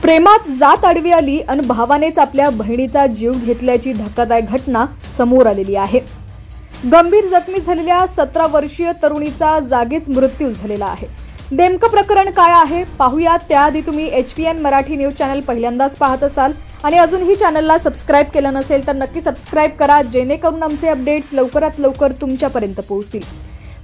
प्रेमात जात आडवी आली आणि भावानेच आपल्या बहिणीचा जीव घेतल्याची धक्कादायक घटना समोर आलेली आहे। गंभीर जखमी झालेल्या 17 वर्षीय तरुणीचा जागीच मृत्यू झालेला आहे। नेमकं प्रकरण काय आहे पाहूया। त्याआधी तुम्ही HPN मराठी न्यूज चॅनल पहिल्यांदाच पाहत असाल आणि अजूनही चॅनलला सबस्क्राइब केलं नसेल तर नक्की सबस्क्राइब करा, जेणेकरून आमचे अपडेट्स लवकरात लवकर तुमच्यापर्यंत पोहोचतील।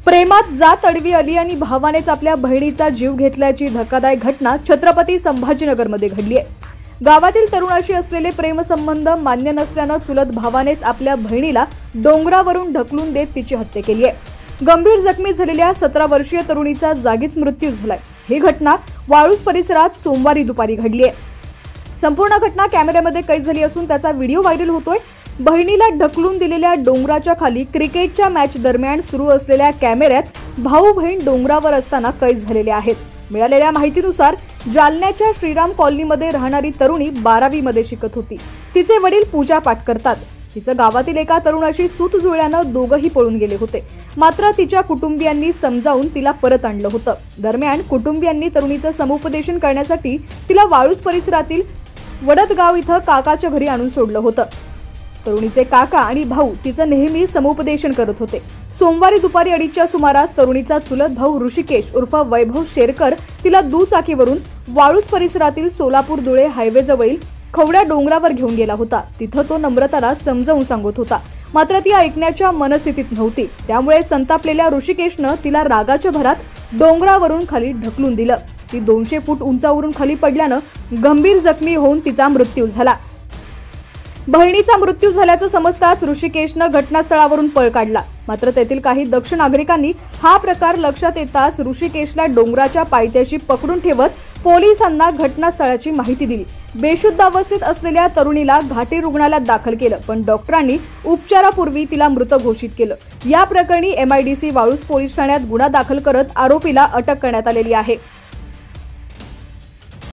प्रेमात जात आडवी आली आणि भावानेच आपल्या बहिणीचा जीव घेतल्याची धक्कादायक घटना छत्रपती संभाजीनगरमध्ये घडली आहे। गावातील तरुणाशी असलेले प्रेमसंबंध मान्य नसल्यानं चुलत भावानेच आपल्या बहिणीला डोंगरावरून ढकलून देत तिची हत्या केली आहे। गंभीर जखमी झालेल्या 17 वर्षीय तरुणीचा जागीच मृत्यू झालाय। ही घटना वाळूज परिसरात सोमवारी दुपारी घडली आहे। संपूर्ण घटना कॅमेऱ्यामध्ये कैद झाली असून त्याचा व्हिडिओ व्हायरल होतोय। बहिणीला ढकलून दिलेल्या डोंगराच्या खाली क्रिकेटच्या मॅच दरम्यान सुरू असलेल्या कॅमेऱ्यात भाऊ बहीण डोंगरावर असताना कैद झालेले आहेत। मिळालेल्या माहितीनुसार जालन्याच्या श्रीराम कॉलनीमध्ये राहणारी तरुणी 12वी मध्ये शिकत होती। तिचे वडील पूजा पाठ करतात। तिचं गावातील एका तरुणाशी सूत जुळल्यानं दोघंही पळून गेले होते। मात्र तिच्या कुटुंबियांनी समजावून तिला परत आणलं होतं। दरम्यान कुटुंबियांनी तरुणीचं समुपदेशन करण्यासाठी तिला वाळूज परिसरातील वडदगाव इथं काकाच्या घरी आणून सोडलं होतं। तरुणीचे काका आणि भाऊ तिचं नेहमी समुपदेशन करत होते। सोमवारी दुपारी 2:30च्या सुमारास तरुणीचा चुलत भाऊ ऋषिकेश उर्फ वैभव शेरकर तिला दुचाकीवरून वाळूज परिसरातील सोलापूर धुळे हायवेजवळील खवड्या डोंगरावर घेऊन गेला होता। तिथं तो नम्रताला समजावून सांगत होता, मात्र ती ऐकण्याच्या मनस्थितीत नव्हती। त्यामुळे संतापलेल्या ऋषिकेशनं तिला रागाच्या भरात डोंगरावरून खाली ढकलून दिलं। ती 200 फूट उंचावरून खाली पडल्यानं गंभीर जखमी होऊन तिचा मृत्यू झाला। बहिणीचा मृत्यू झाल्याचं समजताच ऋषिकेशनं घटनास्थळावरून पळ काढला। मात्र तेथील काही दक्ष नागरिकांनी हा प्रकार लक्षात येताच ऋषिकेशला डोंगराच्या पायथ्याशी पकडून ठेवत पोलिसांना घटनास्थळाची माहिती दिली। बेशुद्ध अवस्थेत असलेल्या तरुणीला घाटी रुग्णालयात दाखल केलं, पण डॉक्टरांनी उपचारापूर्वी तिला मृत घोषित केलं। या प्रकरणी MIDC वाळूज पोलीस ठाण्यात गुन्हा दाखल करत आरोपीला अटक करण्यात आलेली आहे।